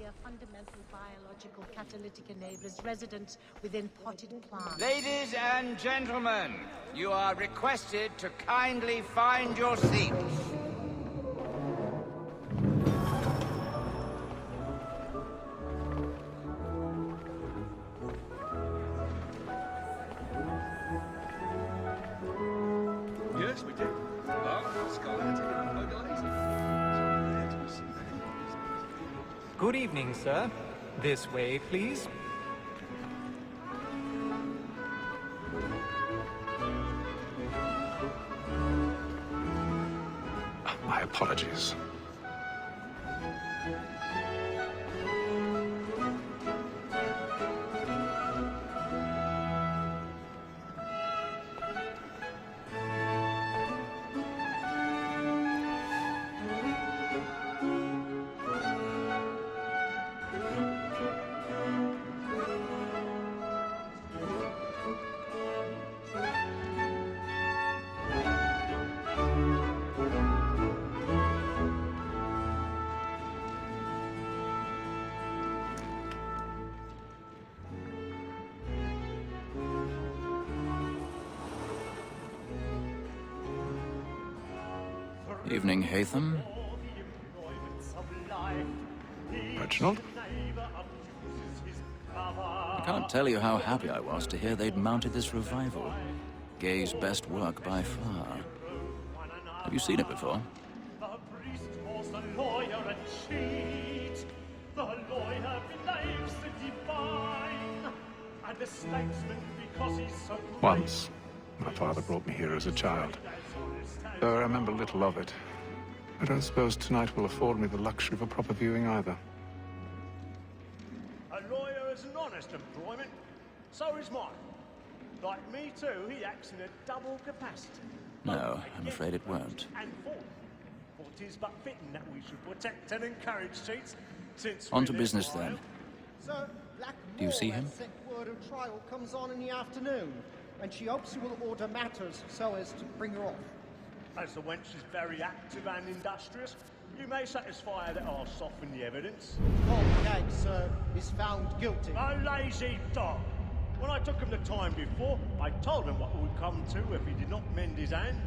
are fundamental biological catalytic enablers resident within potted plants. Ladies and gentlemen, you are requested to kindly find your seats. Yes, we did. Good evening, sir. This way, please. My apologies. Evening, Hatham. Reginald? I can't tell you how happy I was to hear they'd mounted this revival. Gay's best work by far. Have you seen it before? The priest calls the lawyer a cheat. The lawyer believes the divine. And the statesman because he's so great. Once. My father brought me here as a child. Though I remember little of it. I don't suppose tonight will afford me the luxury of a proper viewing either. A lawyer is an honest employment. So is mine. Like me too, he acts in a double capacity. No, I'm afraid it won't. And for it is but fitting that we should protect and encourage cheats, since On to business then. Sir, Black Do you see him? sent word of trial comes on in the afternoon, and she hopes you will order matters so as to bring her off. As the wench is very active and industrious, you may satisfy her that I'll soften the evidence. Tom Gag, sir, is found guilty. A lazy dog! When I took him the time before, I told him what would come to if he did not mend his hand.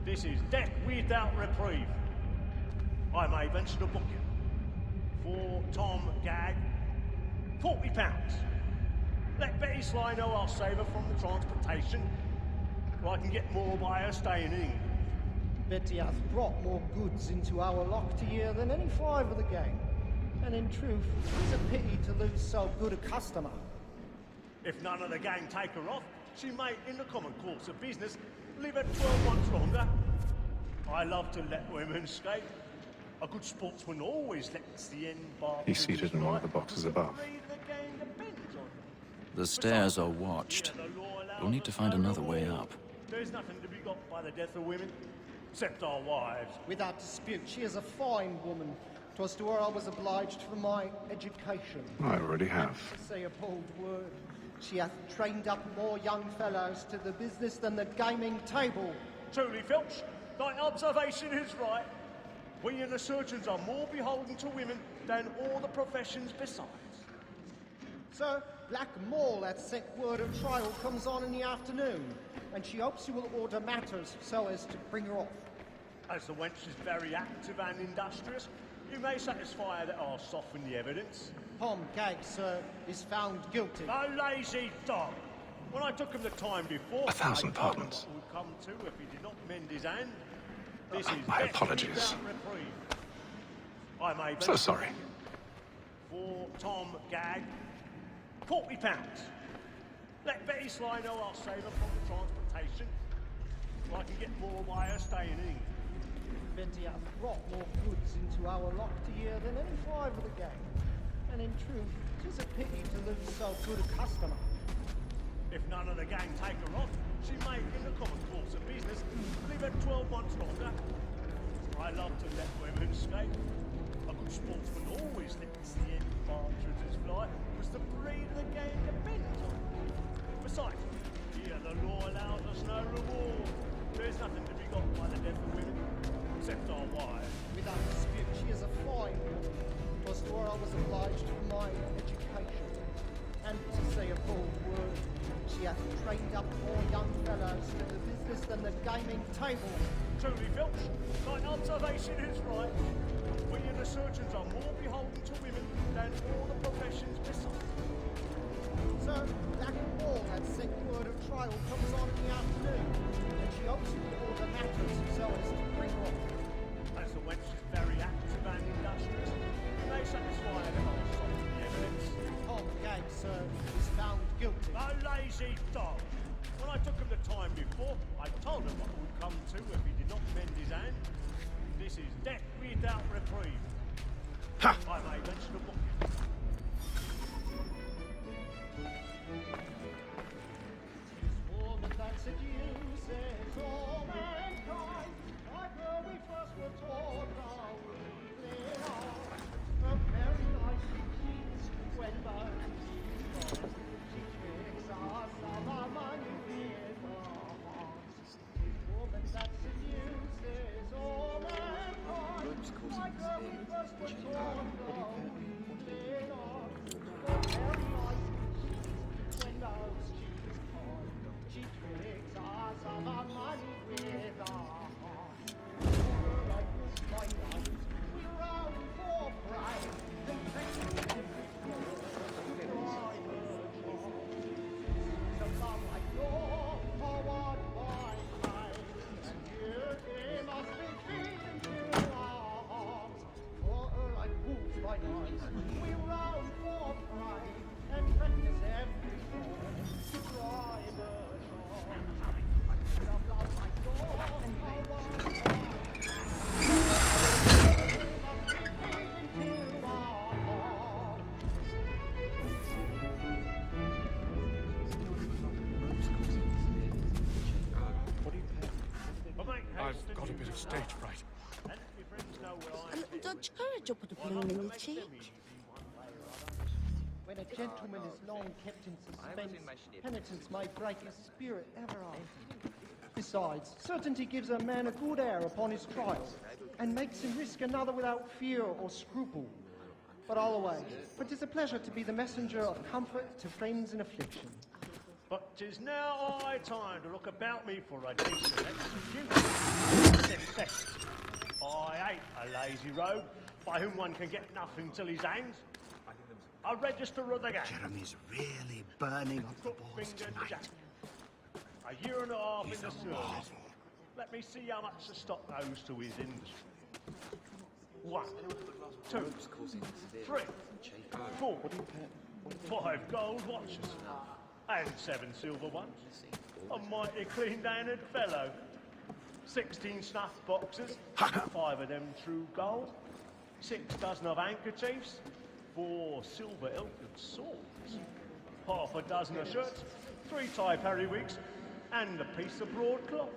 This is death without reprieve. I may venture to book you. For Tom Gag, £40. Let Betty Sly know I'll save her from the transportation, or I can get more by her staying in England. Betty hath brought more goods into our lock to year than any five of the gang. And in truth, it's a pity to lose so good a customer. If none of the gang take her off, she may, in the common course of business, live her 12 months longer. I love to let women skate. A good sportsman always lets the end bar. He's seated in one of the boxes above. The stairs are watched. We'll need to find another way up. There's nothing to be got by the death of women, except our wives. Without dispute, she is a fine woman. 'Twas to her I was obliged for my education. I already have. To say a bold word, she hath trained up more young fellows to the business than the gaming table. Truly, Filch, thy observation is right. We and the surgeons are more beholden to women than all the professions besides. Sir, Black Mall hath sent word of trial comes on in the afternoon, and she hopes you will order matters so as to bring her off. As the wench is very active and industrious, you may satisfy her that I'll soften the evidence. Tom Gag, sir, is found guilty. A lazy dog! When I took him the time before, 1,000 I told him pardons. what would come to if he did not mend his hand. This is My death apologies. without reprieve. I may So sorry. For Tom Gag, £40. Let Betty Sly know I'll save her from the transportation, so I can get more by her staying in England. Betty hath brought more goods into our lock to year than any five of the gang. And in truth, 'tis a pity to lose so good a customer. If none of the gang take her off, she may, in the common course of business, live her 12 months longer. I love to let women skate. A good sportsman always lets the end partridges fly, because the breed of the game depends on it. Besides, here the law allows us no reward. There's nothing to be got by the death of women, except our wives. Without dispute, she is a fine woman. 'Twas to her I was obliged for my education. And to say a bold word, she hath trained up more young fellows to the business than the gaming table. Truly, Filch, thy observation is right. We and the surgeons are more beholden to women than all the professions besides. Sir, Black and Wall had sent word of trial comes on in the afternoon, and she hopes you will order matters so as to bring off. As the wench is very active and industrious, you may satisfy her on solid evidence. Tom Gag, sir, is found guilty. A lazy dog! When I took him the time before, I told him what it would come to if he did not mend his hand. This is death without reprieve. Ha! I may venture to book him. Woman that seduces all mankind, like her we first were taught how we live on. A very life she keeps when she tricks us of our money with her heart. Woman that seduces all mankind, like her we first were taught how we live on. A very life she keeps when she tricks us of our money with our heart. Like this by night, we round for pride and take every floor to drive her joy. So love like your forward by night, and duty must be feeding to our hearts. For her like wolves by night, we round for pride and practice every floor to drive her joy. Love like your forward by night, I've got a bit of stage fright. A little Dutch courage will put a bloom in your cheek. when a gentleman is long kept in suspense, penitence may break his spirit ever after. Besides, certainty gives a man a good air upon his trial, and makes him risk another without fear or scruple. But I'll away, for 'tis a pleasure to be the messenger of comfort to friends in affliction. But 'tis now high time to look about me for a decent execution. I hate a lazy rogue by whom one can get nothing till he's hanged. A register of the gang. Jeremy's really burning up the balls Fingered Jack. tonight. A year and a half in the service. Let me see how much the stock owes to his industry. 1, 2, 3, 4, 5 gold watches, and 7 silver ones. A mighty clean-handed fellow. 16 snuff boxes, 5 of them true gold, 6 dozen of handkerchiefs, 4 silver hilted swords, half a dozen of shirts, 3 tie periwigs, and a piece of broadcloth.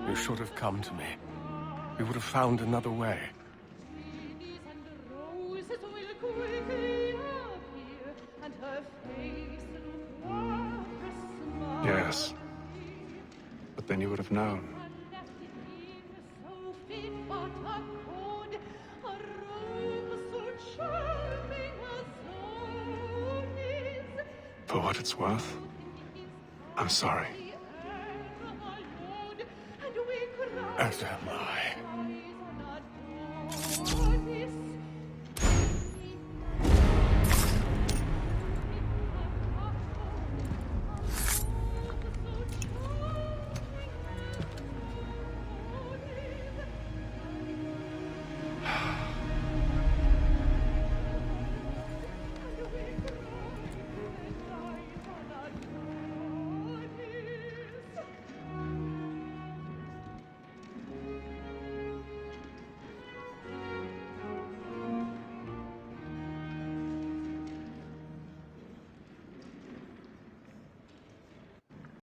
You should have come to me. We would have found another way. Yes. But then you would have known. For what it's worth, I'm sorry. As am I.